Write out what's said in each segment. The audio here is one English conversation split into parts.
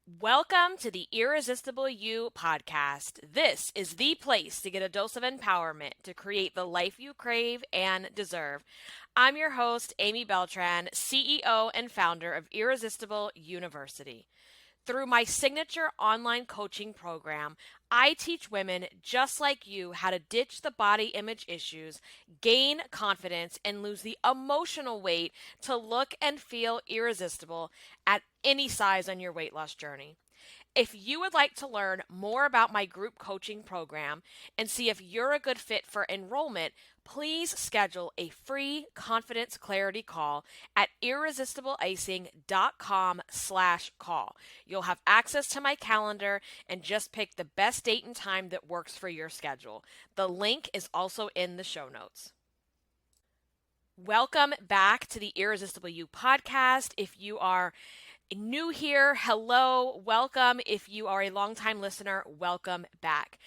Welcome to the Irresistible You podcast. This is the place to get a dose of empowerment to create the life you crave and deserve. I'm your host, Amy Beltran, CEO and founder of Irresistible University. Through my signature online coaching program, I teach women just like you how to ditch the body image issues, gain confidence, and lose the emotional weight to look and feel irresistible at any size on your weight loss journey. If you would like to learn more about my group coaching program and see if you're a good fit for enrollment, please schedule a free confidence clarity call at irresistibleicing.com/call. You'll have access to my calendar and just pick the best date and time that works for your schedule. The link is also in the show notes. Welcome back to the Irresistible You podcast. If you are new here, hello, welcome. If you are a longtime listener, welcome back.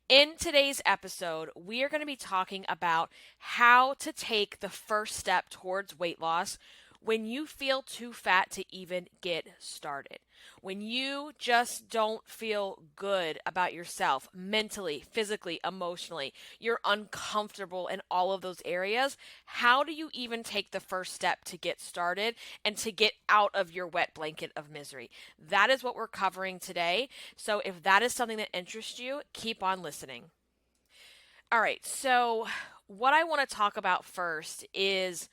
In today's episode, we are going to be talking about how to take the first step towards weight loss when you feel too fat to even get started. When you just don't feel good about yourself mentally, physically, emotionally, you're uncomfortable in all of those areas. How do you even take the first step to get started and to get out of your wet blanket of misery? That is what we're covering today. So if that is something that interests you, keep on listening. All right, so what I want to talk about first is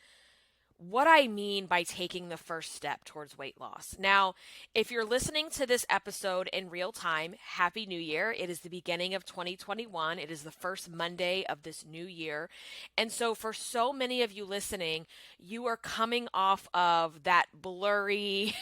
what I mean by taking the first step towards weight loss. Now, if you're listening to this episode in real time, Happy New Year. It is the beginning of 2021. It is the first Monday of this new year. And so for so many of you listening, you are coming off of that blurry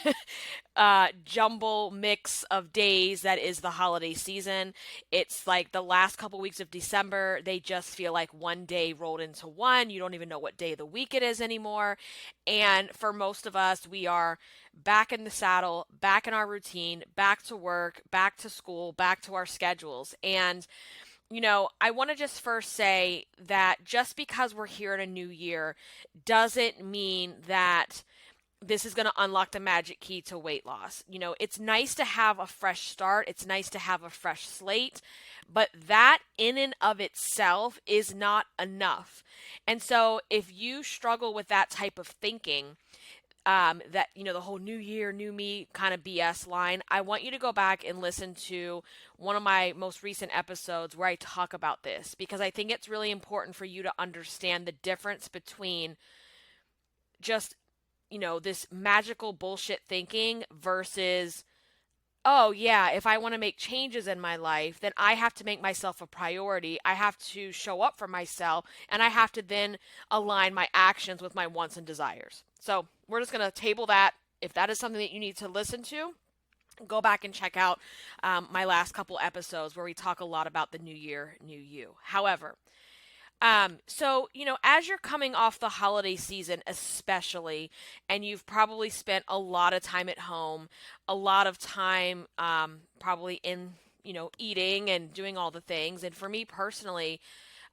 jumble mix of days that is the holiday season. It's like the last couple weeks of December, they just feel like one day rolled into one. You don't even know what day of the week it is anymore. And for most of us, we are back in the saddle, back in our routine, back to work, back to school, back to our schedules. And I want to just first say that just because we're here in a new year doesn't mean that this is going to unlock the magic key to weight loss. It's nice to have a fresh start. It's nice to have a fresh slate, but that in and of itself is not enough. And so if you struggle with that type of thinking, the whole new year, new me kind of BS line, I want you to go back and listen to one of my most recent episodes where I talk about this, because I think it's really important for you to understand the difference between just this magical bullshit thinking versus, oh yeah, if I want to make changes in my life, then I have to make myself a priority. I have to show up for myself, and I have to then align my actions with my wants and desires. So we're just going to table that. If that is something that you need to listen to, go back and check out my last couple episodes where we talk a lot about the new year, new you. However, as you're coming off the holiday season, especially, and you've probably spent a lot of time at home, a lot of time, probably in, eating and doing all the things. And for me personally,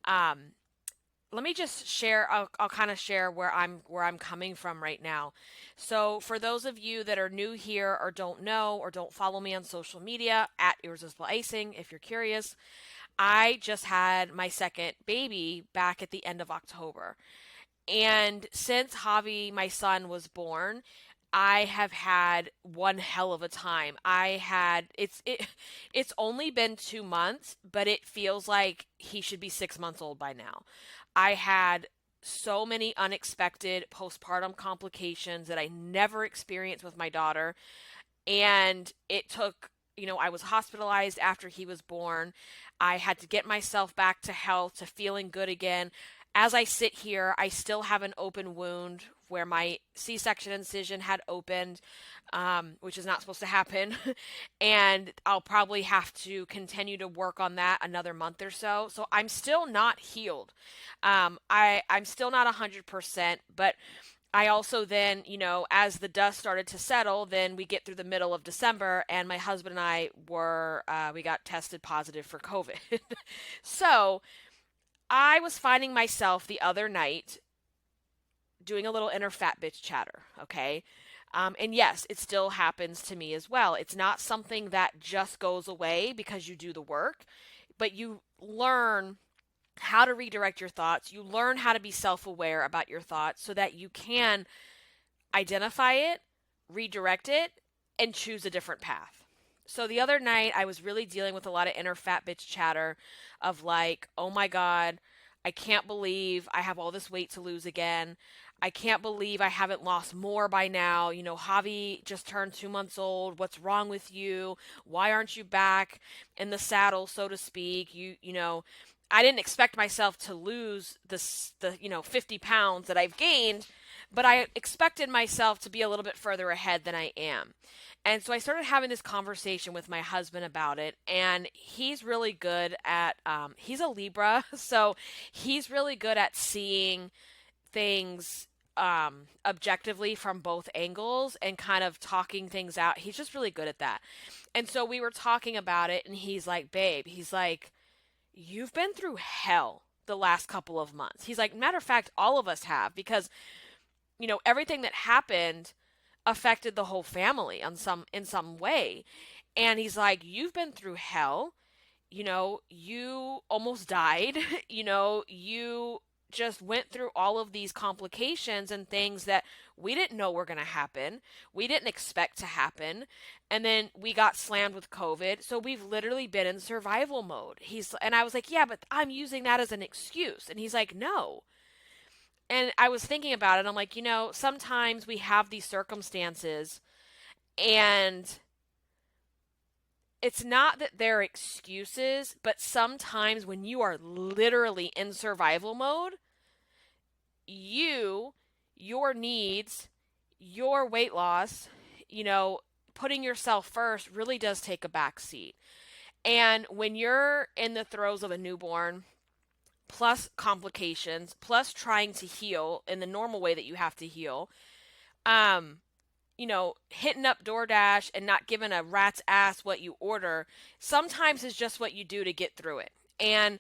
let me just share, I'll kind of share where I'm coming from right now. So for those of you that are new here or don't know or don't follow me on social media, at Irresistible Icing, if you're curious, I just had my second baby back at the end of October. And since Javi, my son, was born, I have had one hell of a time. It's only been 2 months, but it feels like he should be 6 months old by now. I had so many unexpected postpartum complications that I never experienced with my daughter. And it took, I was hospitalized after he was born. I had to get myself back to health, to feeling good again. As I sit here, I still have an open wound where my C-section incision had opened, which is not supposed to happen. And I'll probably have to continue to work on that another month or so. So I'm still not healed. I'm still not 100%, but I also then, as the dust started to settle, then we get through the middle of December, and my husband and I we got tested positive for COVID. So I was finding myself the other night doing a little inner fat bitch chatter, okay? And yes, it still happens to me as well. It's not something that just goes away because you do the work, but you learn how to redirect your thoughts. You learn how to be self aware about your thoughts so that you can identify it, redirect it, and choose a different path. So the other night, I was really dealing with a lot of inner fat bitch chatter of like, oh my God, I can't believe I have all this weight to lose again. I can't believe I haven't lost more by now. You know, Javi just turned 2 months old. What's wrong with you? Why aren't you back in the saddle, so to speak? I didn't expect myself to lose the 50 pounds that I've gained, but I expected myself to be a little bit further ahead than I am. And so I started having this conversation with my husband about it, and he's really good at, he's a Libra, so he's really good at seeing things objectively from both angles and kind of talking things out. He's just really good at that. And so we were talking about it, and he's like, babe, he's like, you've been through hell the last couple of months. He's like, matter of fact, all of us have, because everything that happened affected the whole family in some way. And he's like, you've been through hell. You almost died. You just went through all of these complications and things that we didn't know were going to happen. We didn't expect to happen. And then we got slammed with COVID. So we've literally been in survival mode. And I was like, yeah, but I'm using that as an excuse. And he's like, no. And I was thinking about it. I'm like, sometimes we have these circumstances and it's not that they're excuses, but sometimes when you are literally in survival mode, your needs, your weight loss, putting yourself first really does take a back seat. And when you're in the throes of a newborn, plus complications, plus trying to heal in the normal way that you have to heal, hitting up DoorDash and not giving a rat's ass what you order sometimes is just what you do to get through it. And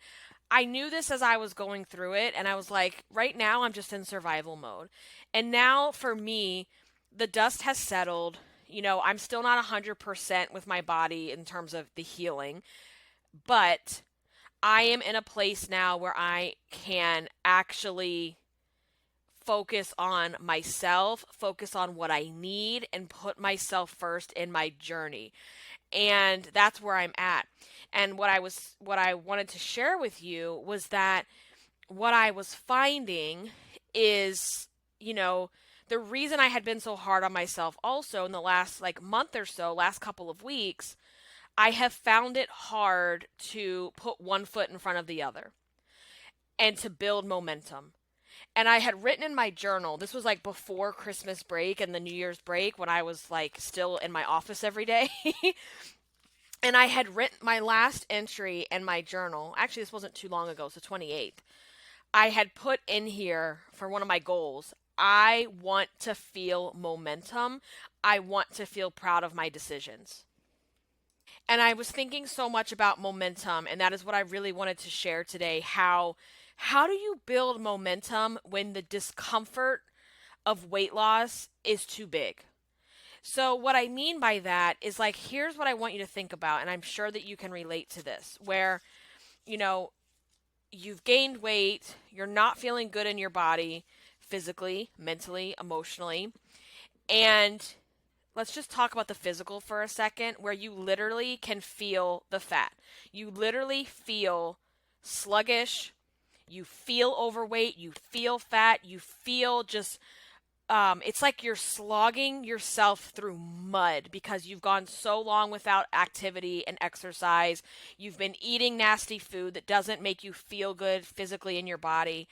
I knew this as I was going through it, and I was like, right now I'm just in survival mode. And now for me, the dust has settled. I'm still not 100% with my body in terms of the healing, but I am in a place now where I can actually focus on myself, focus on what I need, and put myself first in my journey. And that's where I'm at. And what I wanted to share with you was that what I was finding is, the reason I had been so hard on myself also in the last month or so, last couple of weeks, I have found it hard to put one foot in front of the other and to build momentum. And I had written in my journal, this was before Christmas break and the New Year's break when I was still in my office every day. And I had written my last entry in my journal. Actually, this wasn't too long ago, so 28th. I had put in here for one of my goals, I want to feel momentum. I want to feel proud of my decisions. And I was thinking so much about momentum, and that is what I really wanted to share today. How do you build momentum when the discomfort of weight loss is too big? So what I mean by that is here's what I want you to think about, and I'm sure that you can relate to this, where, you've gained weight, you're not feeling good in your body, physically, mentally, emotionally, and let's just talk about the physical for a second, where you literally can feel the fat. You literally feel sluggish, you feel overweight, you feel fat, you feel just it's like you're slogging yourself through mud because you've gone so long without activity and exercise. You've been eating nasty food that doesn't make you feel good physically in your body,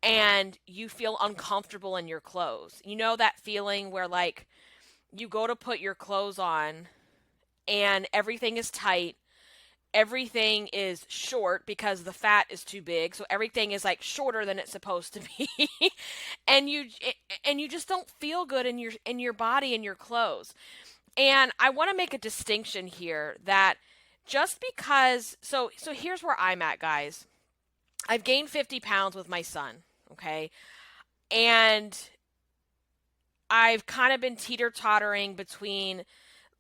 and you feel uncomfortable in your clothes. You know that feeling where you go to put your clothes on and everything is tight. Everything is short because the fat is too big, so everything is shorter than it's supposed to be. and you just don't feel good in your body and your clothes. And I want to make a distinction here that just because so here's where I'm at, guys. I've gained 50 pounds with my son, okay? And I've kind of been teeter-tottering between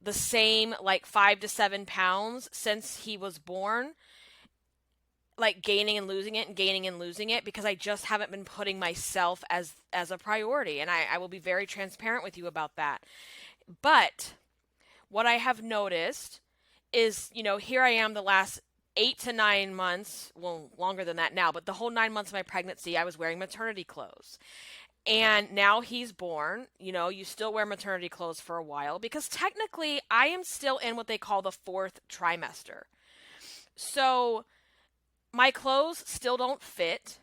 the same like 5 to 7 pounds since he was born, like gaining and losing it and gaining and losing it because I just haven't been putting myself as a priority. And I will be very transparent with you about that. But what I have noticed is, here I am the last 8 to 9 months, well, longer than that now, but the whole 9 months of my pregnancy, I was wearing maternity clothes. And now he's born, you still wear maternity clothes for a while because technically I am still in what they call the fourth trimester. So my clothes still don't fit,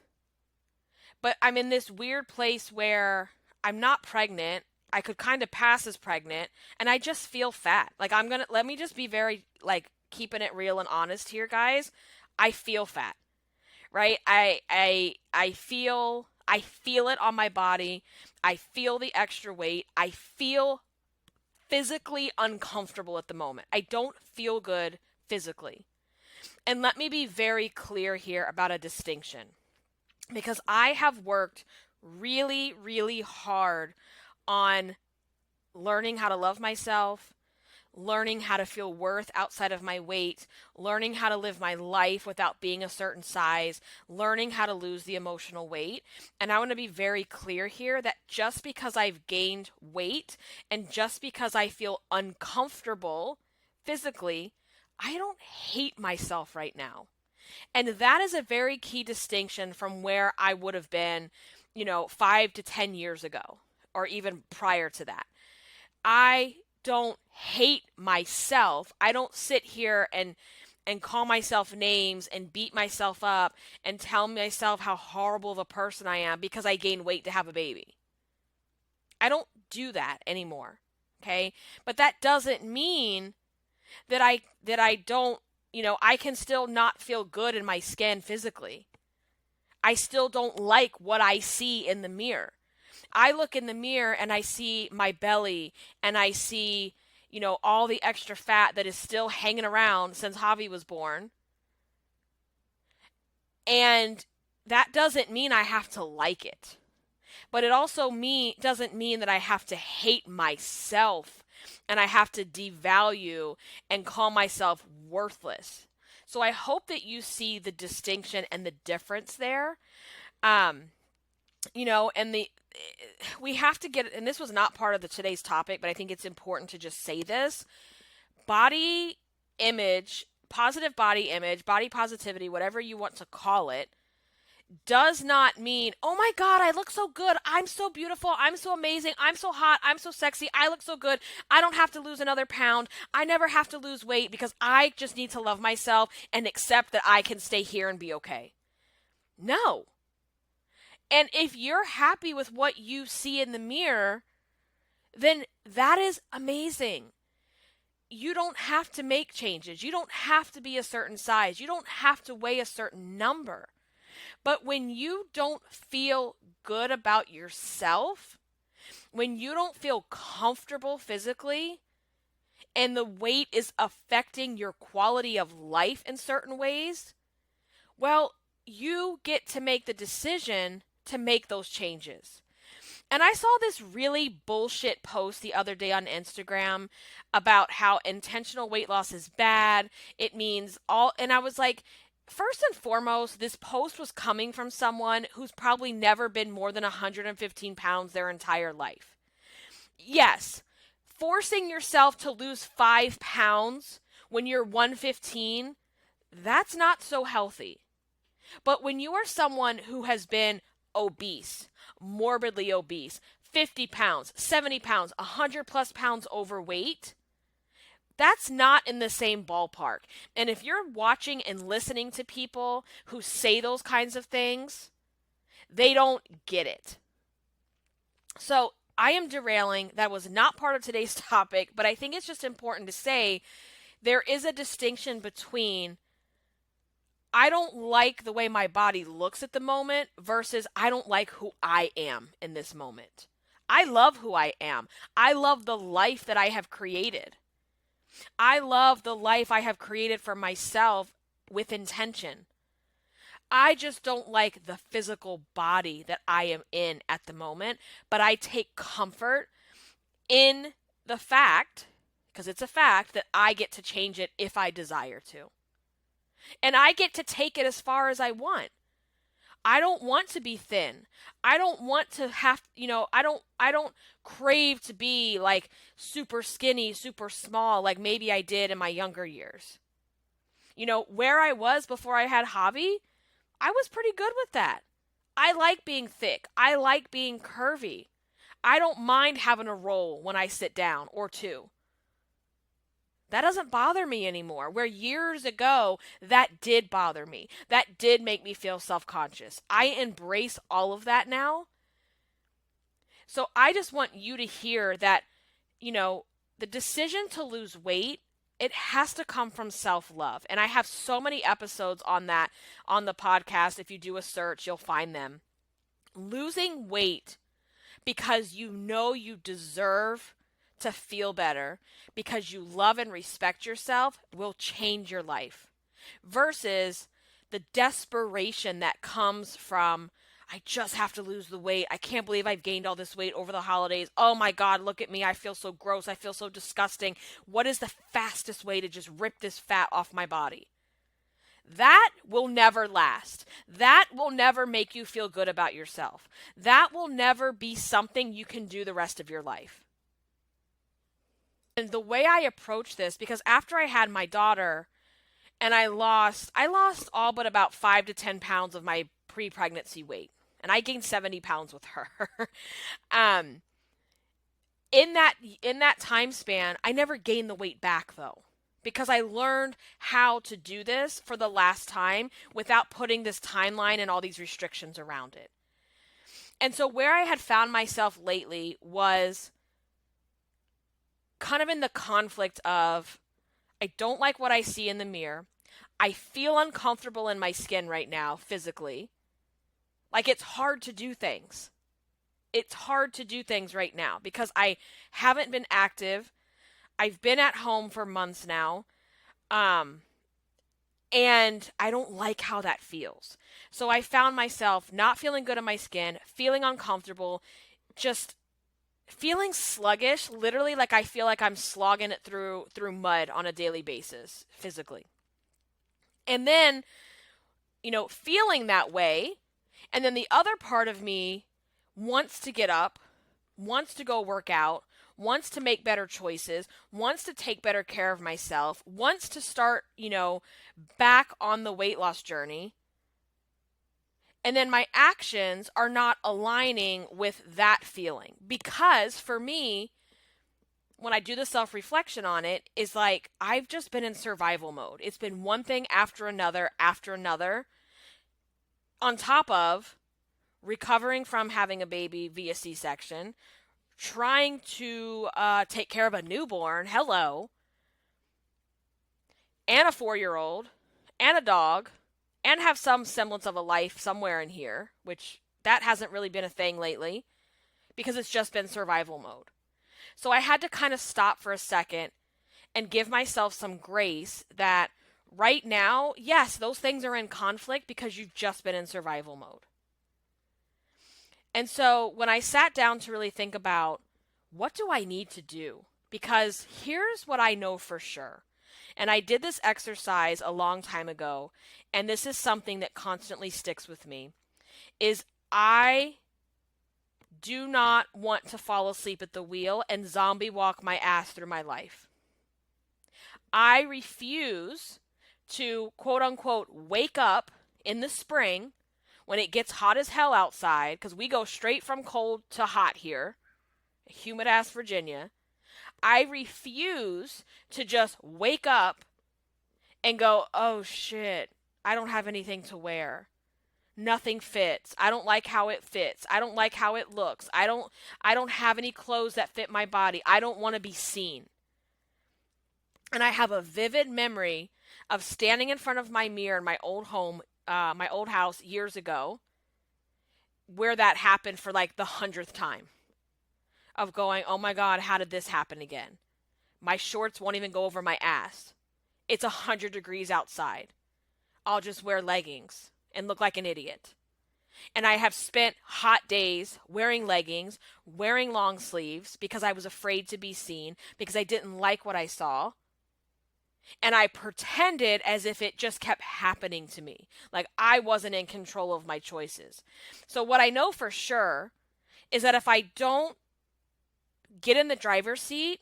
but I'm in this weird place where I'm not pregnant. I could kind of pass as pregnant, and I just feel fat. Like let me just be very, like, keeping it real and honest here, guys. I feel fat, right? I feel it on my body. I feel the extra weight. I feel physically uncomfortable at the moment. I don't feel good physically. And let me be very clear here about a distinction, because I have worked really, really hard on learning how to love myself, learning how to feel worth outside of my weight, learning how to live my life without being a certain size, learning how to lose the emotional weight. And I want to be very clear here that just because I've gained weight and just because I feel uncomfortable physically, I don't hate myself right now. And that is a very key distinction from where I would have been, 5 to 10 years ago, or even prior to that. I don't hate myself. I don't sit here and call myself names and beat myself up and tell myself how horrible of a person I am because I gained weight to have a baby. I don't do that anymore. Okay? But that doesn't mean that I don't, I can still not feel good in my skin physically. I still don't like what I see in the mirror. I look in the mirror and I see my belly and I see, all the extra fat that is still hanging around since Javi was born. And that doesn't mean I have to like it. But it also doesn't mean that I have to hate myself and I have to devalue and call myself worthless. So I hope that you see the distinction and the difference there. And we have to get, and this was not part of today's topic, but I think it's important to just say this. Body image, positive body image, body positivity, whatever you want to call it, does not mean, oh my God, I look so good. I'm so beautiful. I'm so amazing. I'm so hot. I'm so sexy. I look so good. I don't have to lose another pound. I never have to lose weight because I just need to love myself and accept that I can stay here and be okay. No. And if you're happy with what you see in the mirror, then that is amazing. You don't have to make changes. You don't have to be a certain size. You don't have to weigh a certain number. But when you don't feel good about yourself, when you don't feel comfortable physically, and the weight is affecting your quality of life in certain ways, well, you get to make the decision to make those changes. And I saw this really bullshit post the other day on Instagram about how intentional weight loss is bad. It means all, and I was like, first and foremost, this post was coming from someone who's probably never been more than 115 pounds their entire life. Yes, forcing yourself to lose 5 pounds when you're 115, that's not so healthy. But when you are someone who has been obese, morbidly obese, 50 pounds, 70 pounds, 100 plus pounds overweight, that's not in the same ballpark. And if you're watching and listening to people who say those kinds of things, they don't get it. So I am derailing. That was not part of today's topic, but I think it's just important to say there is a distinction between I don't like the way my body looks at the moment versus I don't like who I am in this moment. I love who I am. I love the life that I have created. I love the life I have created for myself with intention. I just don't like the physical body that I am in at the moment, but I take comfort in the fact, because it's a fact, that I get to change it if I desire to. And I get to take it as far as I want. I don't want to be thin. I don't want to have, I don't crave to be like super skinny, super small like maybe I did in my younger years. Where I was before I had hobby, I was pretty good with that. I like being thick. I like being curvy. I don't mind having a roll when I sit down or two. That doesn't bother me anymore. Where years ago, that did bother me. That did make me feel self-conscious. I embrace all of that now. So I just want you to hear that, the decision to lose weight, it has to come from self-love. And I have so many episodes on that on the podcast. If you do a search, you'll find them. Losing weight because you deserve to feel better, because you love and respect yourself, will change your life. Versus the desperation that comes from, I just have to lose the weight. I can't believe I've gained all this weight over the holidays. Oh my God, look at me. I feel so gross. I feel so disgusting. What is the fastest way to just rip this fat off my body? That will never last. That will never make you feel good about yourself. That will never be something you can do the rest of your life. And the way I approach this, because after I had my daughter and I lost all but about 5 to 10 pounds of my pre-pregnancy weight, and I gained 70 pounds with her. In that time span, I never gained the weight back though, because I learned how to do this for the last time without putting this timeline and all these restrictions around it. And so where I had found myself lately was kind of in the conflict of, I don't like what I see in the mirror. I feel uncomfortable in my skin right now, physically. Like, it's hard to do things. It's hard to do things right now because I haven't been active. I've been at home for months now. And I don't like how that feels. So I found myself not feeling good in my skin, feeling uncomfortable, just feeling sluggish, literally like I feel like I'm slogging it through mud on a daily basis, physically. And then, feeling that way, and then the other part of me wants to get up, wants to go work out, wants to make better choices, wants to take better care of myself, wants to start, back on the weight loss journey. And then my actions are not aligning with that feeling. Because for me, when I do the self-reflection on it, is like I've just been in survival mode. It's been one thing after another, on top of recovering from having a baby via C-section, trying to take care of a newborn, and a 4-year-old, and a dog, and have some semblance of a life somewhere in here, which that hasn't really been a thing lately, because it's just been survival mode. So I had to kind of stop for a second and give myself some grace that right now, yes, those things are in conflict because you've just been in survival mode. And so when I sat down to really think about, what do I need to do? Because here's what I know for sure. And I did this exercise a long time ago, and this is something that constantly sticks with me, is I do not want to fall asleep at the wheel and zombie walk my ass through my life. I refuse to, quote unquote, wake up in the spring when it gets hot as hell outside, because we go straight from cold to hot here, humid ass Virginia. I refuse to just wake up and go, oh shit, I don't have anything to wear. Nothing fits. I don't like how it fits. I don't like how it looks. I don't have any clothes that fit my body. I don't want to be seen. And I have a vivid memory of standing in front of my mirror in my old home, my old house years ago, where that happened for like the 100th time. Of going, oh my God, how did this happen again? My shorts won't even go over my ass. It's 100 degrees outside. I'll just wear leggings and look like an idiot. And I have spent hot days wearing leggings, wearing long sleeves because I was afraid to be seen, because I didn't like what I saw. And I pretended as if it just kept happening to me. Like I wasn't in control of my choices. So, what I know for sure is that if I don't get in the driver's seat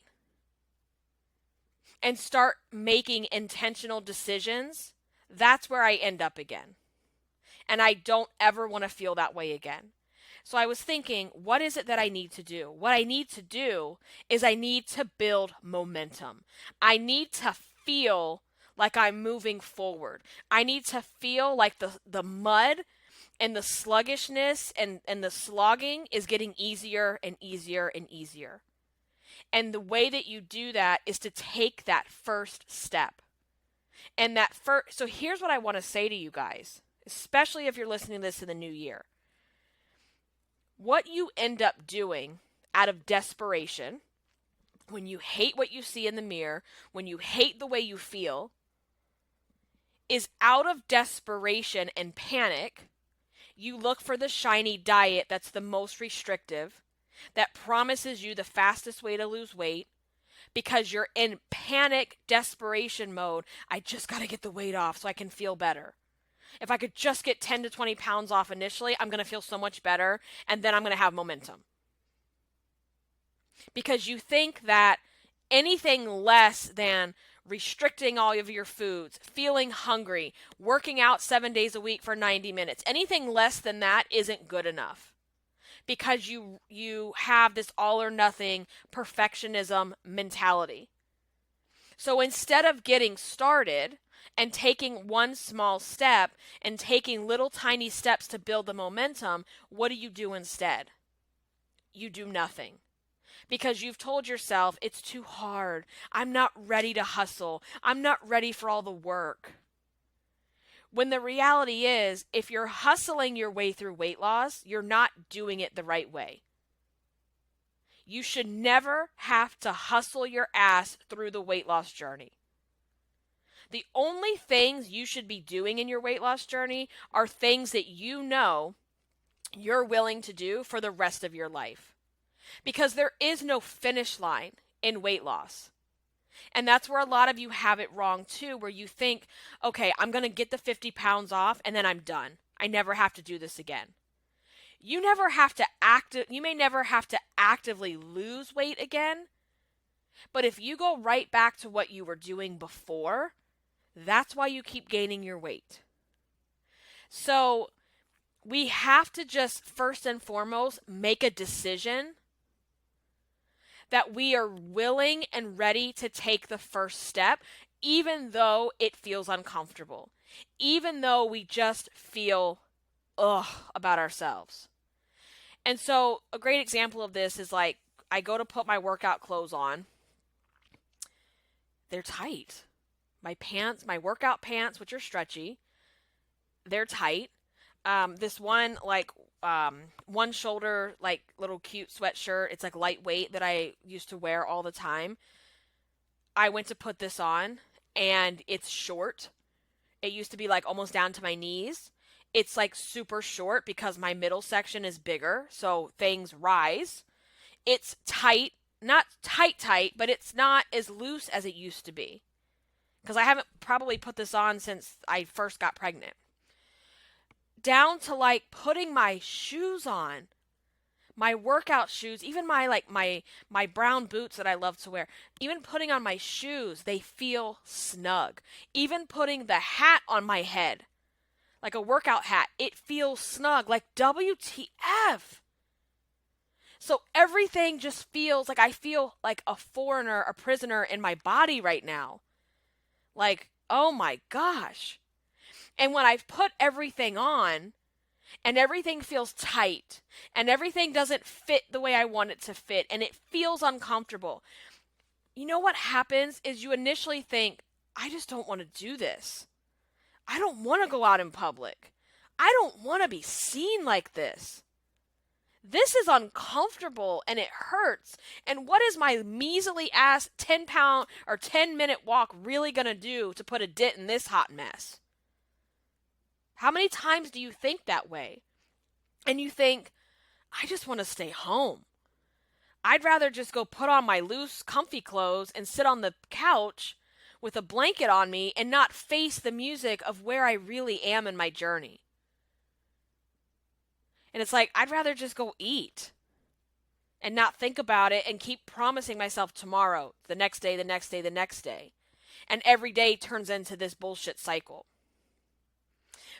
and start making intentional decisions, that's where I end up again. And I don't ever want to feel that way again. So I was thinking, what is it that I need to do? What I need to do is I need to build momentum. I need to feel like I'm moving forward. I need to feel like the mud and the sluggishness and the slogging is getting easier and easier and easier. And the way that you do that is to take that first step. And so here's what I want to say to you guys, especially if you're listening to this in the new year. What you end up doing out of desperation, when you hate what you see in the mirror, when you hate the way you feel, is out of desperation and panic, you look for the shiny diet that's the most restrictive, that promises you the fastest way to lose weight, because you're in panic, desperation mode. I just got to get the weight off so I can feel better. If I could just get 10 to 20 pounds off initially, I'm going to feel so much better, and then I'm going to have momentum. Because you think that anything less than restricting all of your foods, feeling hungry, working out 7 days a week for 90 minutes, anything less than that isn't good enough. Because you have this all or nothing perfectionism mentality. So instead of getting started and taking one small step and taking little tiny steps to build the momentum, what do instead? You do nothing. Because you've told yourself, it's too hard. I'm not ready to hustle. I'm not ready for all the work. When the reality is, if you're hustling your way through weight loss, you're not doing it the right way. You should never have to hustle your ass through the weight loss journey. The only things you should be doing in your weight loss journey are things that you know you're willing to do for the rest of your life. Because there is no finish line in weight loss. And that's where a lot of you have it wrong too, where you think, okay, I'm going to get the 50 pounds off and then I'm done. I never have to do this again. You may never have to actively lose weight again, but if you go right back to what you were doing before, that's why you keep gaining your weight. So we have to just first and foremost make a decision that we are willing and ready to take the first step, even though it feels uncomfortable, even though we just feel about ourselves. And so a great example of this is like, I go to put my workout clothes on. They're tight. My workout pants, which are stretchy, they're tight. This one, one shoulder, little cute sweatshirt, it's like lightweight that I used to wear all the time. I went to put this on and it's short. It used to be like almost down to my knees. It's like super short because my middle section is bigger, so things rise. It's tight, not tight, but it's not as loose as it used to be. Because I haven't probably put this on since I first got pregnant. Down to like putting my shoes on, my workout shoes, even my brown boots that I love to wear, even putting on my shoes, they feel snug. Even putting the hat on my head, like a workout hat, it feels snug, like WTF. So everything just feels like I feel like a foreigner, a prisoner in my body right now. Like, oh my gosh. And when I've put everything on and everything feels tight and everything doesn't fit the way I want it to fit and it feels uncomfortable, you know what happens is you initially think, I just don't want to do this. I don't want to go out in public. I don't want to be seen like this. This is uncomfortable and it hurts. And what is my measly ass 10-pound or 10-minute walk really going to do to put a dent in this hot mess? How many times do you think that way? And you think, I just want to stay home. I'd rather just go put on my loose, comfy clothes and sit on the couch with a blanket on me and not face the music of where I really am in my journey. And it's like, I'd rather just go eat and not think about it and keep promising myself tomorrow, the next day, the next day, the next day. And every day turns into this bullshit cycle.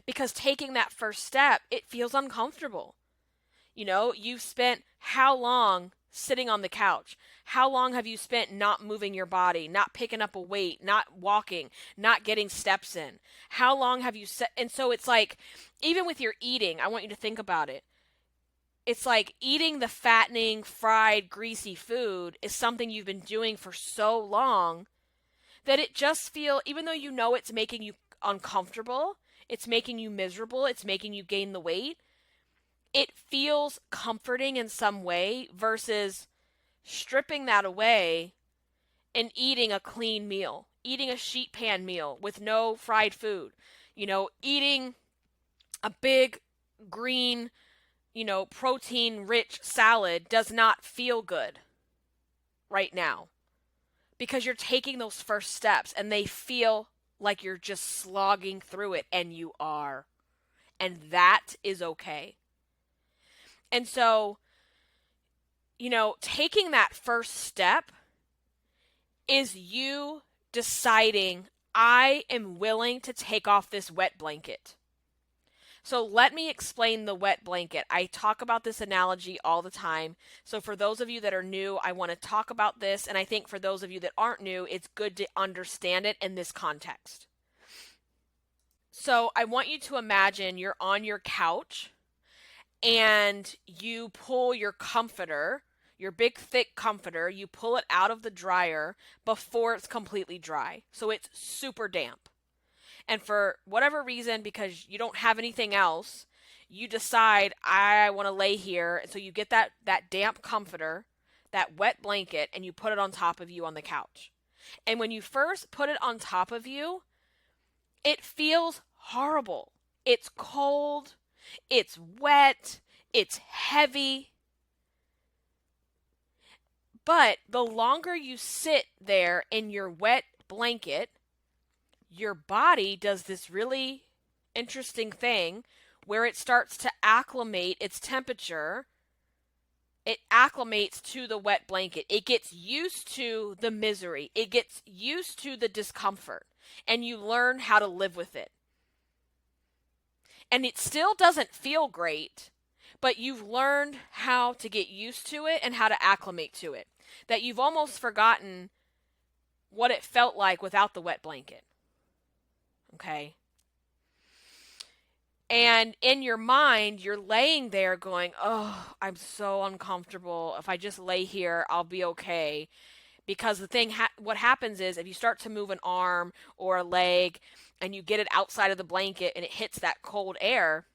Because taking that first step, it feels uncomfortable. You've spent how long sitting on the couch? How long have you spent not moving your body, not picking up a weight, not walking, not getting steps in? How long have you and so it's like, even with your eating, I want you to think about it. It's like eating the fattening, fried, greasy food is something you've been doing for so long that it just even though it's making you uncomfortable, it's making you miserable, it's making you gain the weight, it feels comforting in some way versus stripping that away and eating a clean meal, eating a sheet pan meal with no fried food, eating a big green, protein rich salad does not feel good right now because you're taking those first steps and they feel like you're just slogging through it, and you are. And that is okay. And so, taking that first step is you deciding, I am willing to take off this wet blanket. So let me explain the wet blanket. I talk about this analogy all the time. So for those of you that are new, I want to talk about this. And I think for those of you that aren't new, it's good to understand it in this context. So I want you to imagine you're on your couch and you pull your comforter, your big thick comforter, you pull it out of the dryer before it's completely dry. So it's super damp. And for whatever reason, because you don't have anything else, you decide, I want to lay here. And so you get that damp comforter, that wet blanket, and you put it on top of you on the couch. And when you first put it on top of you, it feels horrible. It's cold. It's wet. It's heavy. But the longer you sit there in your wet blanket, your body does this really interesting thing where it starts to acclimate its temperature. It acclimates to the wet blanket. It gets used to the misery. It gets used to the discomfort. And you learn how to live with it. And it still doesn't feel great, but you've learned how to get used to it and how to acclimate to it. That you've almost forgotten what it felt like without the wet blanket. Okay? And in your mind, you're laying there going, oh, I'm so uncomfortable. If I just lay here, I'll be okay. Because what happens is if you start to move an arm or a leg and you get it outside of the blanket and it hits that cold air,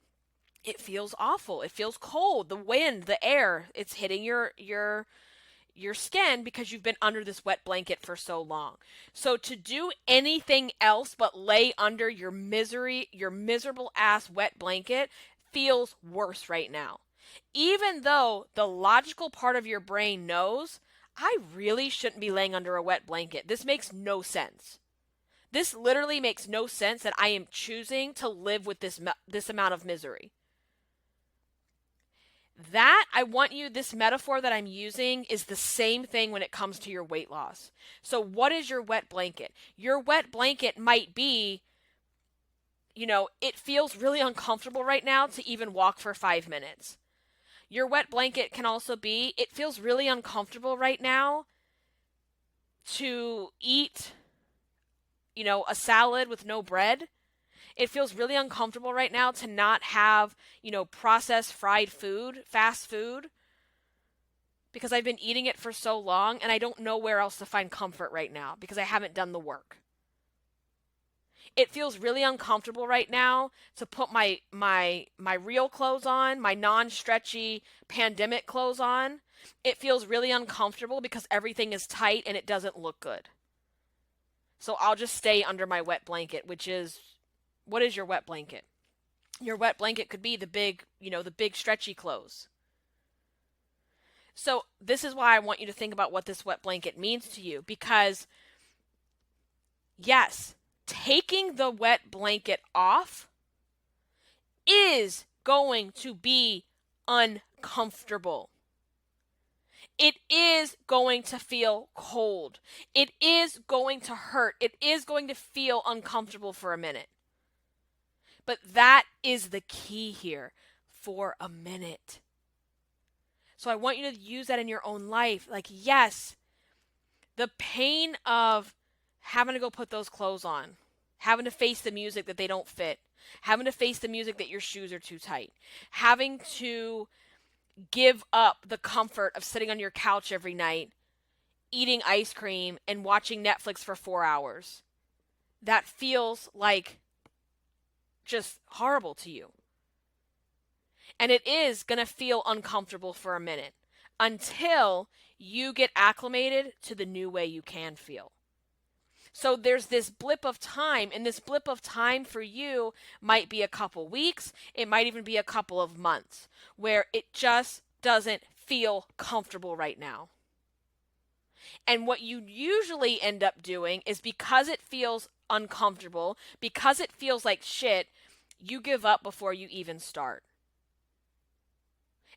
it feels awful. It feels cold. The wind, the air, it's hitting your skin because you've been under this wet blanket for so long. So to do anything else but lay under your miserable ass wet blanket feels worse right now. Even though the logical part of your brain knows, I really shouldn't be laying under a wet blanket. This makes no sense. This literally makes no sense that I am choosing to live with this amount of misery. This metaphor that I'm using is the same thing when it comes to your weight loss. So what is your wet blanket? Your wet blanket might be, it feels really uncomfortable right now to even walk for 5 minutes. Your wet blanket can also be, it feels really uncomfortable right now to eat, a salad with no bread. It feels really uncomfortable right now to not have, processed fried food, fast food, because I've been eating it for so long and I don't know where else to find comfort right now because I haven't done the work. It feels really uncomfortable right now to put my real clothes on, my non-stretchy pandemic clothes on. It feels really uncomfortable because everything is tight and it doesn't look good. So I'll just stay under my wet blanket, what is your wet blanket? Your wet blanket could be the big, the big stretchy clothes. So this is why I want you to think about what this wet blanket means to you, because yes, taking the wet blanket off is going to be uncomfortable. It is going to feel cold. It is going to hurt. It is going to feel uncomfortable for a minute. But that is the key here, for a minute. So I want you to use that in your own life. Like, yes, the pain of having to go put those clothes on, having to face the music that they don't fit, having to face the music that your shoes are too tight, having to give up the comfort of sitting on your couch every night, eating ice cream and watching Netflix for 4 hours. That feels like just horrible to you. And it is going to feel uncomfortable for a minute until you get acclimated to the new way you can feel. So there's this blip of time, and this blip of time for you might be a couple weeks, it might even be a couple of months, where it just doesn't feel comfortable right now. And what you usually end up doing is, because it feels uncomfortable, because it feels like shit, you give up before you even start.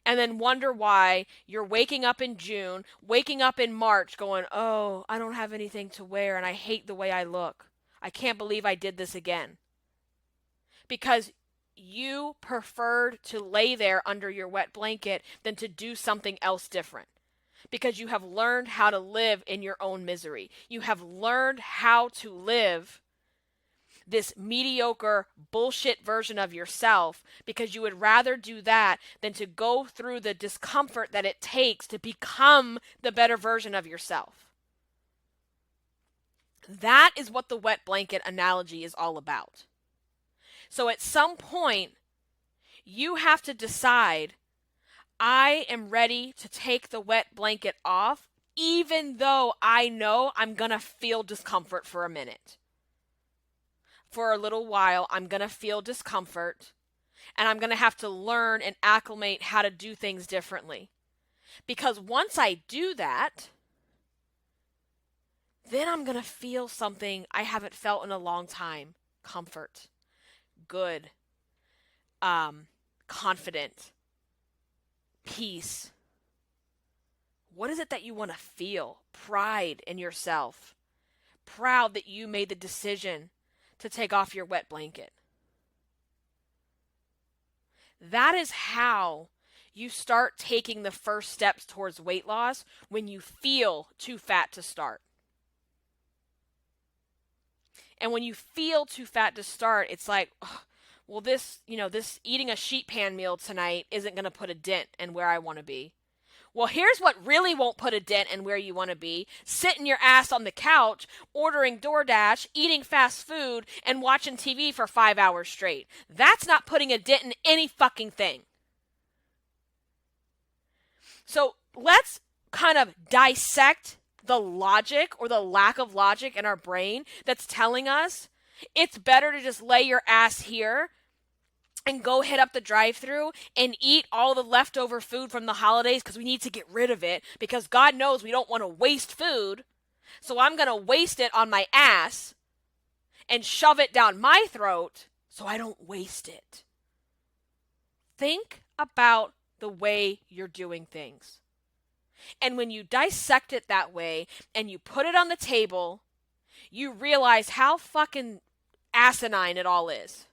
And then wonder why you're waking up in June, waking up in March going, oh, I don't have anything to wear and I hate the way I look. I can't believe I did this again. Because you preferred to lay there under your wet blanket than to do something else different. Because you have learned how to live in your own misery. You have learned how to live this mediocre bullshit version of yourself, because you would rather do that than to go through the discomfort that it takes to become the better version of yourself. That is what the wet blanket analogy is all about. So at some point, you have to decide, I am ready to take the wet blanket off, even though I know I'm going to feel discomfort for a minute. For a little while, I'm going to feel discomfort, and I'm going to have to learn and acclimate how to do things differently. Because once I do that, then I'm going to feel something I haven't felt in a long time. Comfort, good, confident, peace. What is it that you want to feel? Pride in yourself. Proud that you made the decision to take off your wet blanket. That is how you start taking the first steps towards weight loss, when you feel too fat to start. And when you feel too fat to start, it's like, oh, well, this eating a sheet pan meal tonight isn't going to put a dent in where I want to be. Well, here's what really won't put a dent in where you want to be: sitting your ass on the couch, ordering DoorDash, eating fast food, and watching TV for 5 hours straight. That's not putting a dent in any fucking thing. So let's kind of dissect the logic, or the lack of logic in our brain, that's telling us it's better to just lay your ass here and go hit up the drive-thru and eat all the leftover food from the holidays, because we need to get rid of it, because God knows we don't want to waste food. So I'm going to waste it on my ass and shove it down my throat so I don't waste it. Think about the way you're doing things. And when you dissect it that way and you put it on the table, you realize how fucking asinine it all is.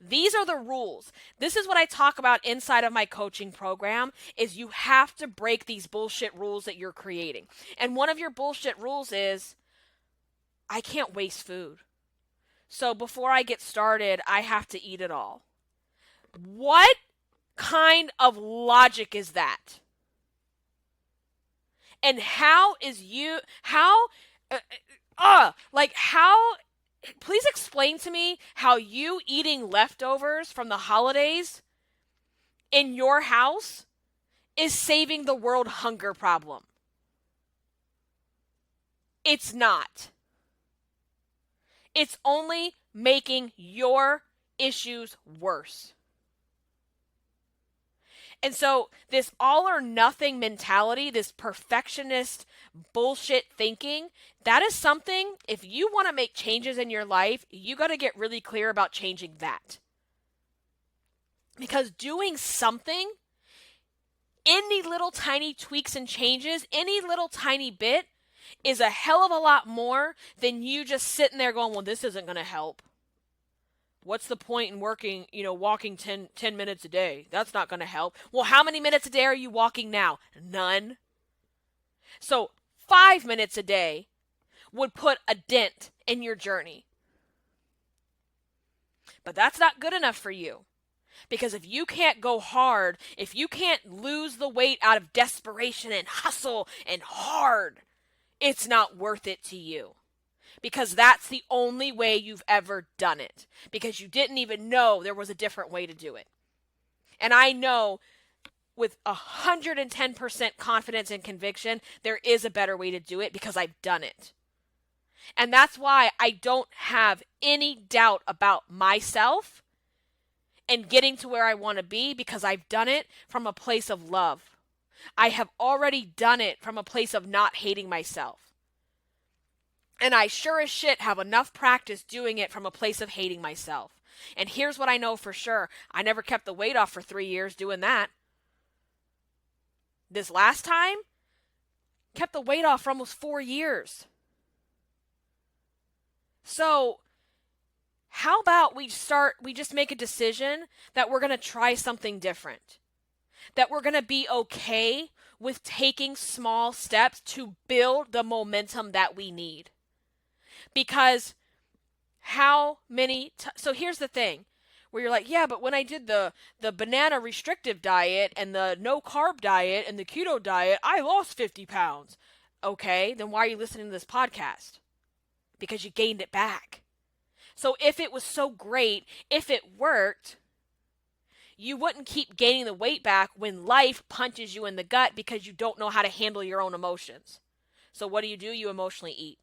These are the rules. This is what I talk about inside of my coaching program, is you have to break these bullshit rules that you're creating. And one of your bullshit rules is, I can't waste food. So before I get started, I have to eat it all. What kind of logic is that? And please explain to me how you eating leftovers from the holidays in your house is saving the world hunger problem. It's not. It's only making your issues worse. And so this all or nothing mentality, this perfectionist bullshit thinking, that is something, if you want to make changes in your life, you got to get really clear about changing that. Because doing something, any little tiny tweaks and changes, any little tiny bit is a hell of a lot more than you just sitting there going, well, this isn't going to help. What's the point in walking 10 minutes a day? That's not going to help. Well, how many minutes a day are you walking now? None. So 5 minutes a day would put a dent in your journey. But that's not good enough for you. Because if you can't go hard, if you can't lose the weight out of desperation and hustle and hard, it's not worth it to you. Because that's the only way you've ever done it. Because you didn't even know there was a different way to do it. And I know with 110% confidence and conviction, there is a better way to do it because I've done it. And that's why I don't have any doubt about myself and getting to where I want to be, because I've done it from a place of love. I have already done it from a place of not hating myself. And I sure as shit have enough practice doing it from a place of hating myself. And here's what I know for sure. I never kept the weight off for 3 years doing that. This last time, kept the weight off for almost 4 years. So, how about we just make a decision that we're going to try something different? That we're going to be okay with taking small steps to build the momentum that we need. Because so here's the thing, where you're like, yeah, but when I did the banana restrictive diet and the no carb diet and the keto diet, I lost 50 pounds. Okay, then why are you listening to this podcast? Because you gained it back. So if it was so great, if it worked, you wouldn't keep gaining the weight back when life punches you in the gut because you don't know how to handle your own emotions. So what do? You emotionally eat.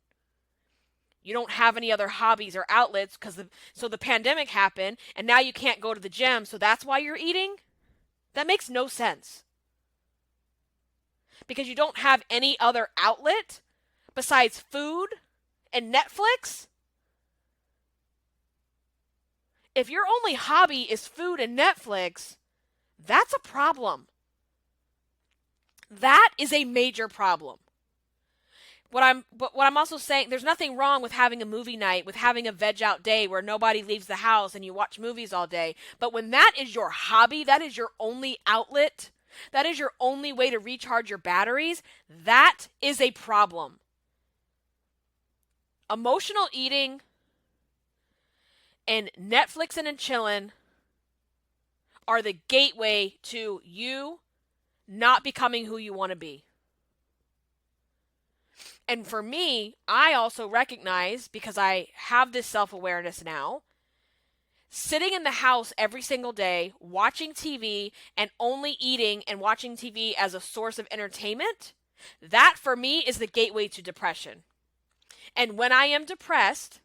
You don't have any other hobbies or outlets so the pandemic happened and now you can't go to the gym, so that's why you're eating? That makes no sense. Because you don't have any other outlet besides food and Netflix? If your only hobby is food and Netflix, that's a problem. That is a major problem. What I'm also saying, there's nothing wrong with having a movie night, with having a veg out day where nobody leaves the house and you watch movies all day. But when that is your hobby, that is your only outlet, that is your only way to recharge your batteries, that is a problem. Emotional eating and Netflix and chilling are the gateway to you not becoming who you want to be. And for me, I also recognize, because I have this self-awareness now, sitting in the house every single day, watching TV, and only eating and watching TV as a source of entertainment, that for me is the gateway to depression. And when I am depressed,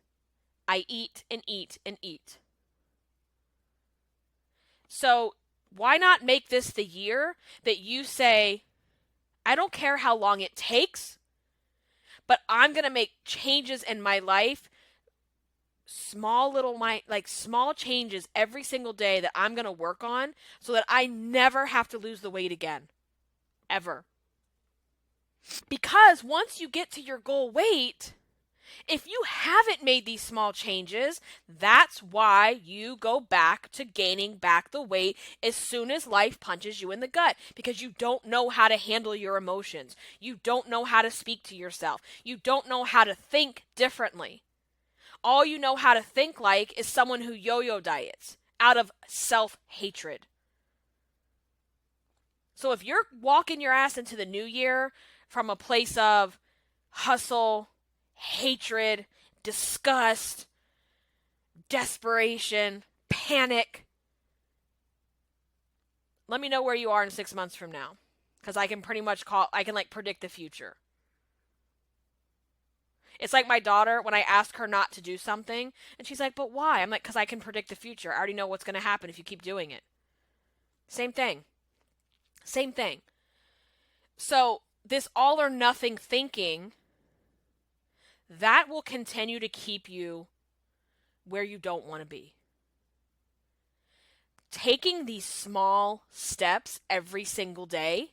I eat and eat and eat. So why not make this the year that you say, I don't care how long it takes, but I'm going to make changes in my life, small changes every single day that I'm going to work on so that I never have to lose the weight again. Ever. Because once you get to your goal weight, if you haven't made these small changes, that's why you go back to gaining back the weight as soon as life punches you in the gut, because you don't know how to handle your emotions. You don't know how to speak to yourself. You don't know how to think differently. All you know how to think like is someone who yo-yo diets out of self-hatred. So if you're walking your ass into the new year from a place of hustle, hatred, disgust, desperation, panic, let me know where you are in 6 months from now, because I can pretty much predict the future. It's like my daughter, when I ask her not to do something, and she's like, but why? I'm like, because I can predict the future. I already know what's going to happen if you keep doing it. Same thing. Same thing. So, this all or nothing thinking, that will continue to keep you where you don't want to be. Taking these small steps every single day,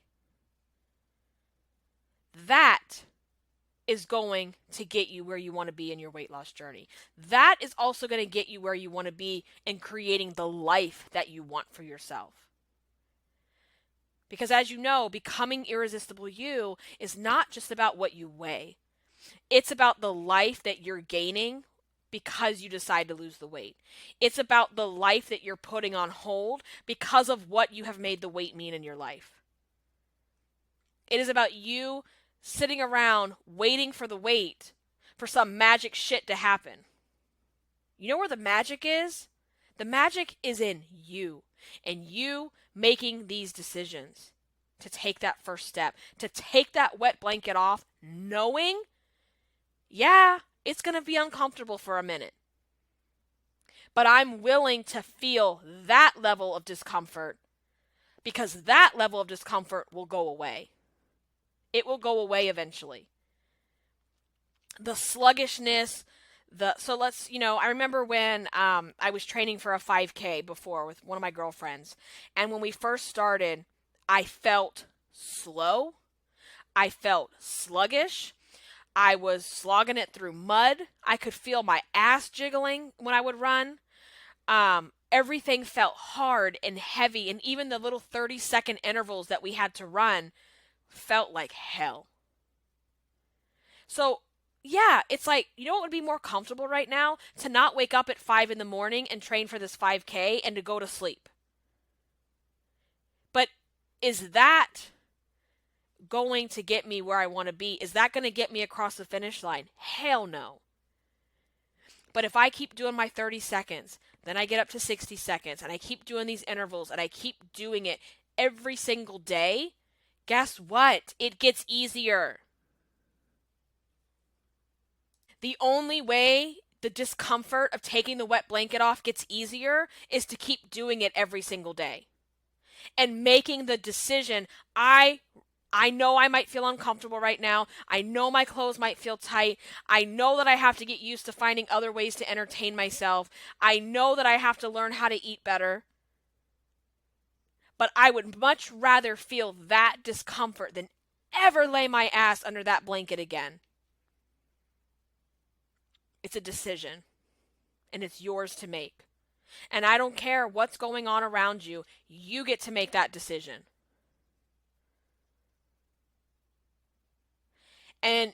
that is going to get you where you want to be in your weight loss journey. That is also going to get you where you want to be in creating the life that you want for yourself. Because as you know, becoming irresistible you is not just about what you weigh. It's about the life that you're gaining because you decide to lose the weight. It's about the life that you're putting on hold because of what you have made the weight mean in your life. It is about you sitting around waiting for the weight for some magic shit to happen. You know where the magic is? The magic is in you and you making these decisions to take that first step, to take that wet blanket off, knowing, yeah, it's going to be uncomfortable for a minute. But I'm willing to feel that level of discomfort because that level of discomfort will go away. It will go away eventually. The sluggishness, I remember when I was training for a 5K before with one of my girlfriends. And when we first started, I felt slow. I felt sluggish. I was slogging it through mud. I could feel my ass jiggling when I would run. Everything felt hard and heavy. And even the little 30-second intervals that we had to run felt like hell. So, yeah, it's like, you know what would be more comfortable right now? To not wake up at 5 in the morning and train for this 5K and to go to sleep. But is that going to get me where I want to be? Is that going to get me across the finish line? Hell no. But if I keep doing my 30 seconds, then I get up to 60 seconds, and I keep doing these intervals, and I keep doing it every single day, guess what? It gets easier. The only way the discomfort of taking the wet blanket off gets easier is to keep doing it every single day. And making the decision, I know I might feel uncomfortable right now. I know my clothes might feel tight. I know that I have to get used to finding other ways to entertain myself. I know that I have to learn how to eat better. But I would much rather feel that discomfort than ever lay my ass under that blanket again. It's a decision, and it's yours to make. And I don't care what's going on around you. You get to make that decision. And,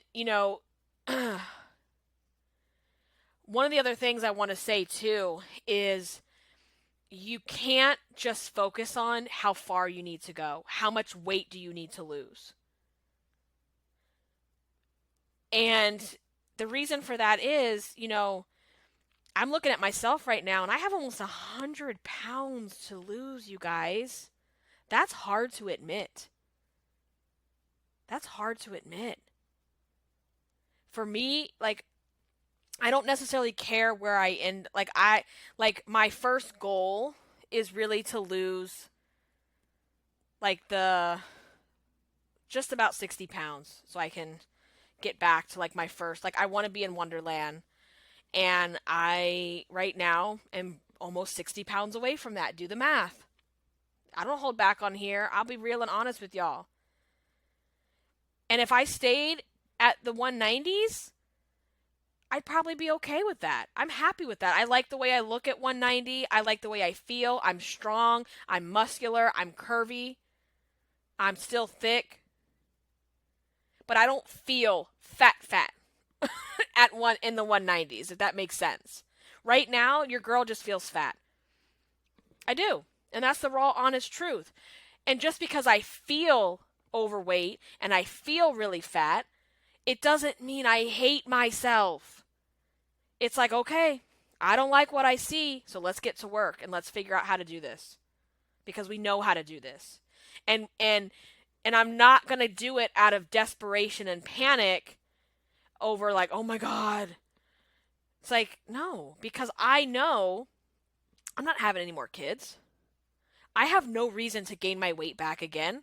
one of the other things I want to say too is you can't just focus on how far you need to go. How much weight do you need to lose? And the reason for that is, I'm looking at myself right now and I have almost 100 pounds to lose, you guys. That's hard to admit. That's hard to admit. For me, I don't necessarily care where I end. My first goal is really to lose just about 60 pounds so I can get back to my first, I want to be in Wonderland. And I, right now, am almost 60 pounds away from that. Do the math. I don't hold back on here. I'll be real and honest with y'all. And if I stayed at the 190s, I'd probably be okay with that. I'm happy with that. I like the way I look at 190. I like the way I feel. I'm strong. I'm muscular. I'm curvy. I'm still thick. But I don't feel fat in the 190s, if that makes sense. Right now, your girl just feels fat. I do. And that's the raw, honest truth. And just because I feel overweight and I feel really fat, it doesn't mean I hate myself. It's like, okay, I don't like what I see, so let's get to work and let's figure out how to do this. Because we know how to do this. And I'm not going to do it out of desperation and panic. over like, oh my God. It's like, no, because I know I'm not having any more kids. I have no reason to gain my weight back again.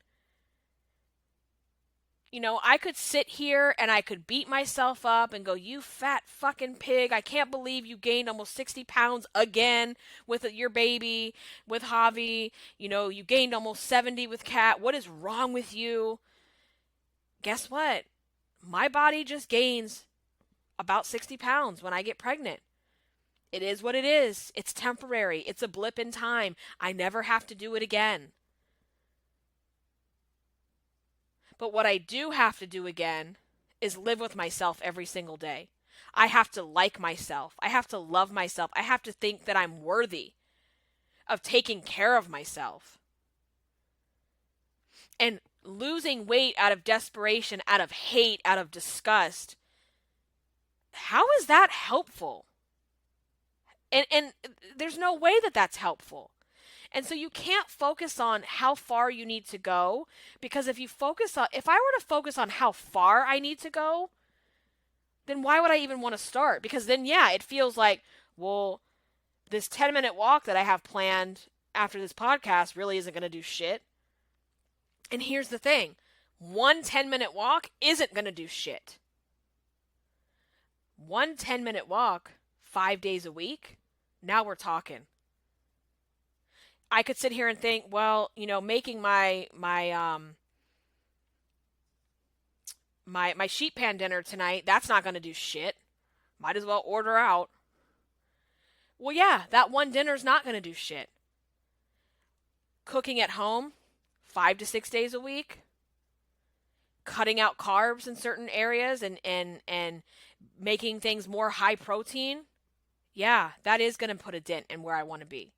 You know, I could sit here and I could beat myself up and go, you fat fucking pig. I can't believe you gained almost 60 pounds again with your baby, with Javi. You know, you gained almost 70 with Kat. What is wrong with you? Guess what? My body just gains about 60 pounds when I get pregnant. It is what it is. It's temporary. It's a blip in time. I never have to do it again. But what I do have to do again is live with myself every single day. I have to like myself. I have to love myself. I have to think that I'm worthy of taking care of myself. And losing weight out of desperation, out of hate, out of disgust, how is that helpful? And there's no way that that's helpful. And so you can't focus on how far you need to go, because if I were to focus on how far I need to go, then why would I even want to start? Because then, yeah, it feels like, well, this 10-minute walk that I have planned after this podcast really isn't going to do shit. And here's the thing. One 10-minute walk isn't going to do shit. One 10-minute walk, 5 days a week, now we're talking. I could sit here and think, well, you know, making my sheet pan dinner tonight, that's not going to do shit. Might as well order out. Well, yeah, that one dinner's not going to do shit. Cooking at home 5 to 6 days a week, cutting out carbs in certain areas and making things more high protein, yeah, that is going to put a dent in where I want to be.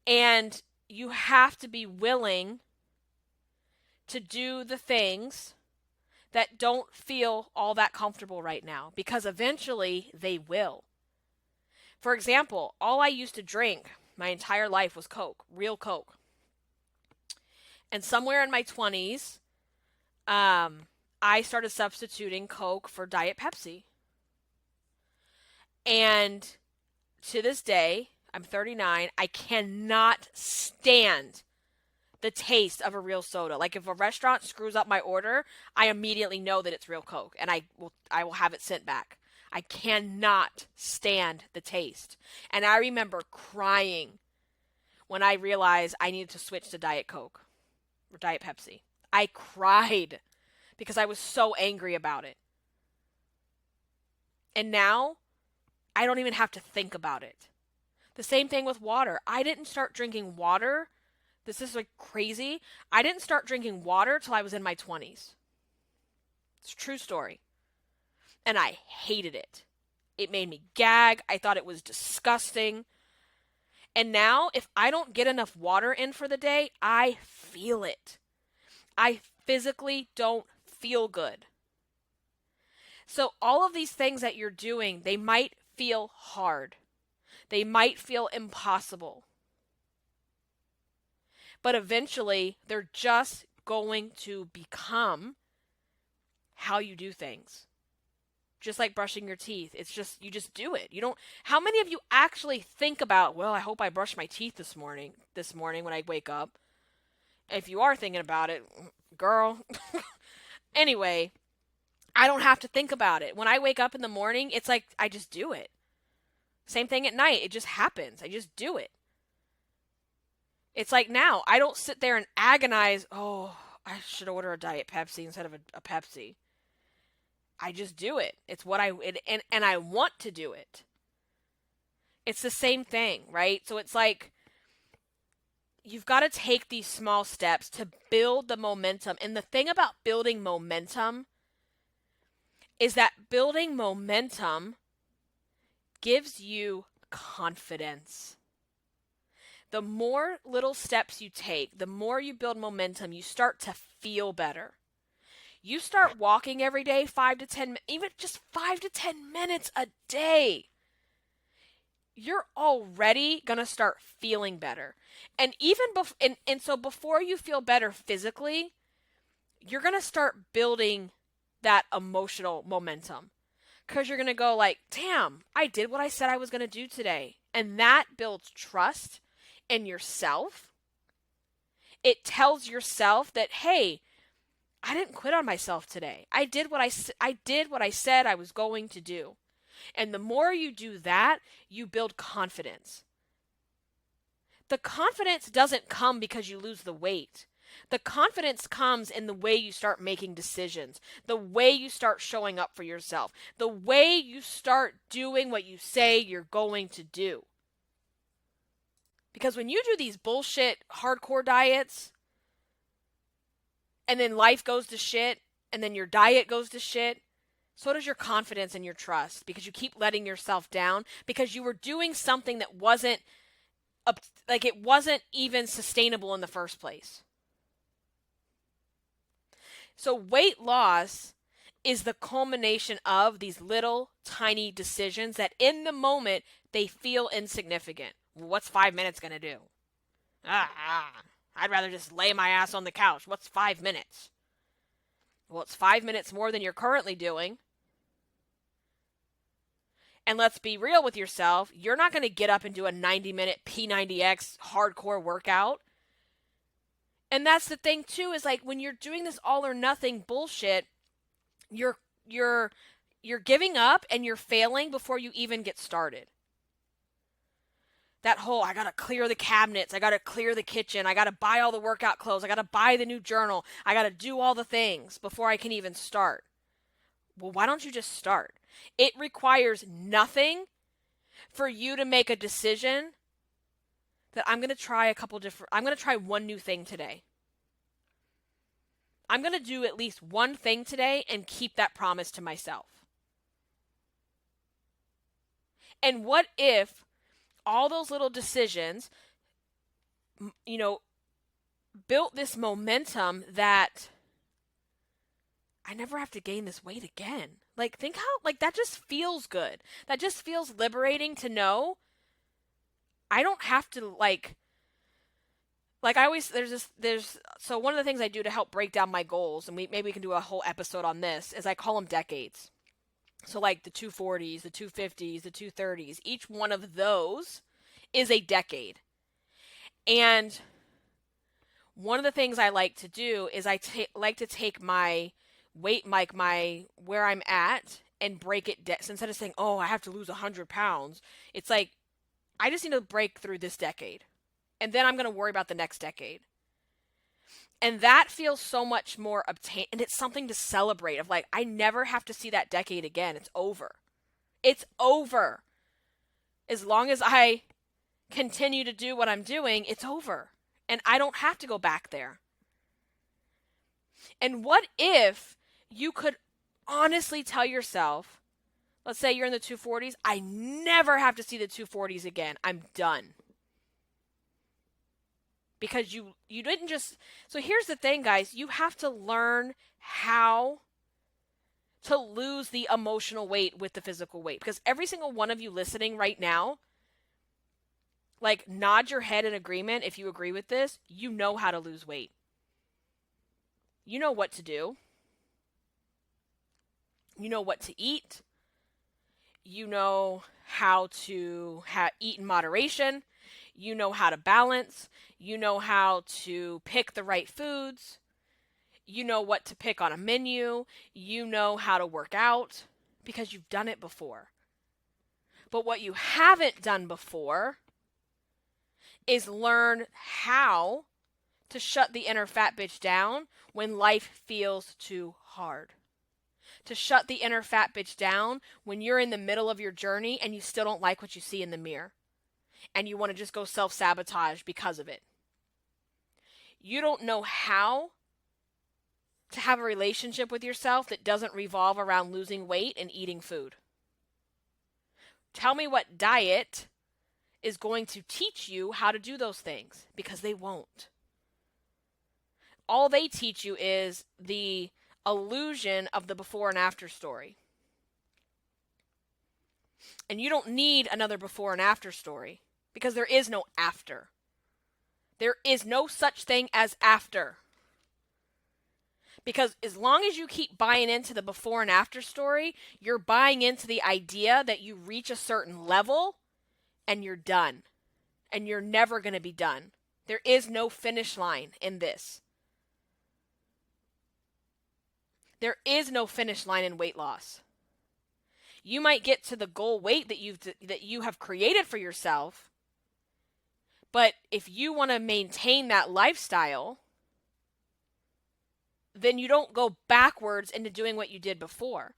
And you have to be willing to do the things that don't feel all that comfortable right now, because eventually they will. For example, all I used to drink my entire life was Coke, real Coke. And somewhere in my 20s, I started substituting Coke for Diet Pepsi. And to this day, I'm 39, I cannot stand the taste of a real soda. Like if a restaurant screws up my order, I immediately know that it's real Coke and I will have it sent back. I cannot stand the taste. And I remember crying when I realized I needed to switch to Diet Coke or Diet Pepsi. I cried because I was so angry about it. And now I don't even have to think about it. The same thing with water. I didn't start drinking water. This is like crazy. I didn't start drinking water till I was in my 20s. It's a true story. And I hated it. It made me gag. I thought it was disgusting. And now, if I don't get enough water in for the day, I feel it. I physically don't feel good. So all of these things that you're doing, they might feel hard. They might feel impossible. But eventually, they're just going to become how you do things. Just like brushing your teeth. It's just, you just do it. You don't, how many of you actually think about, well, I hope I brushed my teeth this morning when I wake up? If you are thinking about it, girl. Anyway, I don't have to think about it. When I wake up in the morning, it's like, I just do it. Same thing at night. It just happens. I just do it. It's like now, I don't sit there and agonize, oh, I should order a Diet Pepsi instead of a Pepsi. I just do it. It's what and I want to do it. It's the same thing, right? So it's like, you've got to take these small steps to build the momentum. And the thing about building momentum is that building momentum gives you confidence. The more little steps you take, the more you build momentum, you start to feel better. You start walking every day, 5 to 10, even just 5 to 10 minutes a day. You're already going to start feeling better. And even so before you feel better physically, you're going to start building that emotional momentum. Because you're going to go like, damn, I did what I said I was going to do today. And that builds trust in yourself. It tells yourself that, hey, I didn't quit on myself today. I did what I said I was going to do. And the more you do that, you build confidence. The confidence doesn't come because you lose the weight. The confidence comes in the way you start making decisions, the way you start showing up for yourself, the way you start doing what you say you're going to do. Because when you do these bullshit hardcore diets, and then life goes to shit, and then your diet goes to shit, so does your confidence and your trust, because you keep letting yourself down, because you were doing something that wasn't even sustainable in the first place. So weight loss is the culmination of these little tiny decisions that in the moment they feel insignificant. What's 5 minutes going to do? I'd rather just lay my ass on the couch. What's 5 minutes? Well, it's 5 minutes more than you're currently doing. And let's be real with yourself. You're not going to get up and do a 90-minute P90X hardcore workout. And that's the thing too, is like when you're doing this all or nothing bullshit, you're giving up and you're failing before you even get started. That whole, I got to clear the cabinets, I got to clear the kitchen, I got to buy all the workout clothes, I got to buy the new journal, I got to do all the things before I can even start. Well, why don't you just start? It requires nothing for you to make a decision that I'm going to try one new thing today. I'm going to do at least one thing today and keep that promise to myself. And what if all those little decisions, built this momentum that I never have to gain this weight again? Like, think how, that just feels good. That just feels liberating to know I don't have to, so one of the things I do to help break down my goals, and maybe we can do a whole episode on this, is I call them decades. So like the 240s, the 250s, the 230s, each one of those is a decade. And one of the things I like to do is like to take my weight, my where I'm at, and break it down. So instead of saying, oh, I have to lose 100 pounds, it's like, I just need to break through this decade. And then I'm going to worry about the next decade. And that feels so much more obtained. And it's something to celebrate of like, I never have to see that decade again. It's over. It's over. As long as I continue to do what I'm doing, it's over. And I don't have to go back there. And what if you could honestly tell yourself, let's say you're in the 240s, I never have to see the 240s again. I'm done. Because you didn't just... So here's the thing, guys. You have to learn how to lose the emotional weight with the physical weight. Because every single one of you listening right now, nod your head in agreement if you agree with this. You know how to lose weight. You know what to do. You know what to eat. You know how to eat in moderation. You know how to balance. You know how to pick the right foods. You know what to pick on a menu. You know how to work out because you've done it before. But what you haven't done before is learn how to shut the inner fat bitch down when life feels too hard. To shut the inner fat bitch down when you're in the middle of your journey and you still don't like what you see in the mirror. And you want to just go self-sabotage because of it. You don't know how to have a relationship with yourself that doesn't revolve around losing weight and eating food. Tell me what diet is going to teach you how to do those things, because they won't. All they teach you is the illusion of the before and after story. And you don't need another before and after story, because there is no after. There is no such thing as after. Because as long as you keep buying into the before and after story, you're buying into the idea that you reach a certain level and you're done. And you're never going to be done. There is no finish line in this. There is no finish line in weight loss. You might get to the goal weight that you have created for yourself, but if you want to maintain that lifestyle, then you don't go backwards into doing what you did before.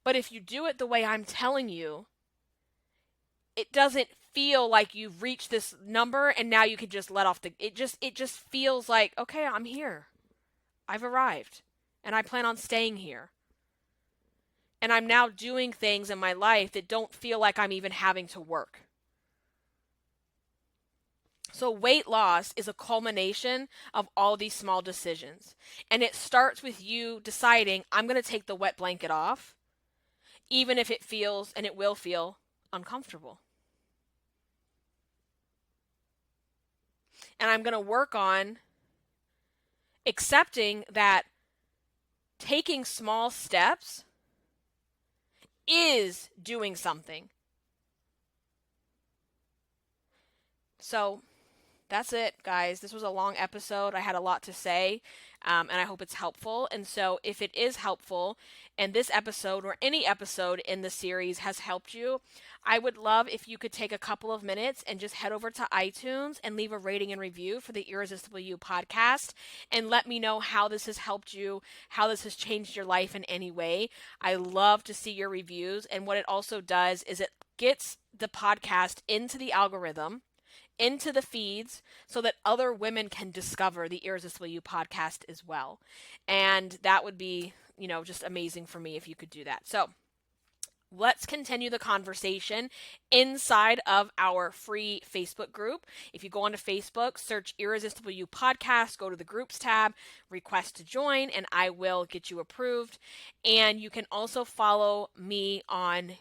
But if you do it the way I'm telling you, it doesn't feel like you've reached this number and now you can just let off it just feels like, okay, I'm here. I've arrived and I plan on staying here. And I'm now doing things in my life that don't feel like I'm even having to work. So weight loss is a culmination of all these small decisions. And it starts with you deciding, I'm going to take the wet blanket off, even if it feels, and it will feel, uncomfortable. And I'm going to work on accepting that taking small steps is doing something. So that's it, guys. This was a long episode. I had a lot to say, and I hope it's helpful. And so if it is helpful, and this episode or any episode in the series has helped you, I would love if you could take a couple of minutes and just head over to iTunes and leave a rating and review for the Irresistible You podcast and let me know how this has helped you, how this has changed your life in any way. I love to see your reviews, and what it also does is it gets the podcast into the algorithm, into the feeds, so that other women can discover the Irresistible You podcast as well. And that would be, just amazing for me if you could do that. So let's continue the conversation inside of our free Facebook group. If you go onto Facebook, search Irresistible You podcast, go to the groups tab, request to join, and I will get you approved. And you can also follow me on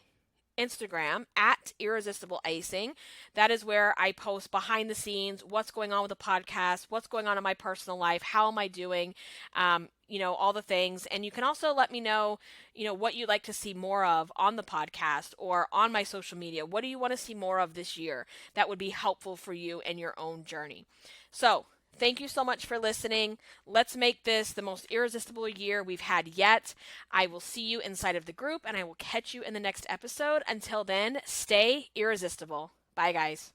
Instagram at Irresistible Icing. That is where I post behind the scenes, what's going on with the podcast, what's going on in my personal life, how am I doing, all the things. And you can also let me know, what you'd like to see more of on the podcast or on my social media. What do you want to see more of this year that would be helpful for you in your own journey? So thank you so much for listening. Let's make this the most irresistible year we've had yet. I will see you inside of the group, and I will catch you in the next episode. Until then, stay irresistible. Bye, guys.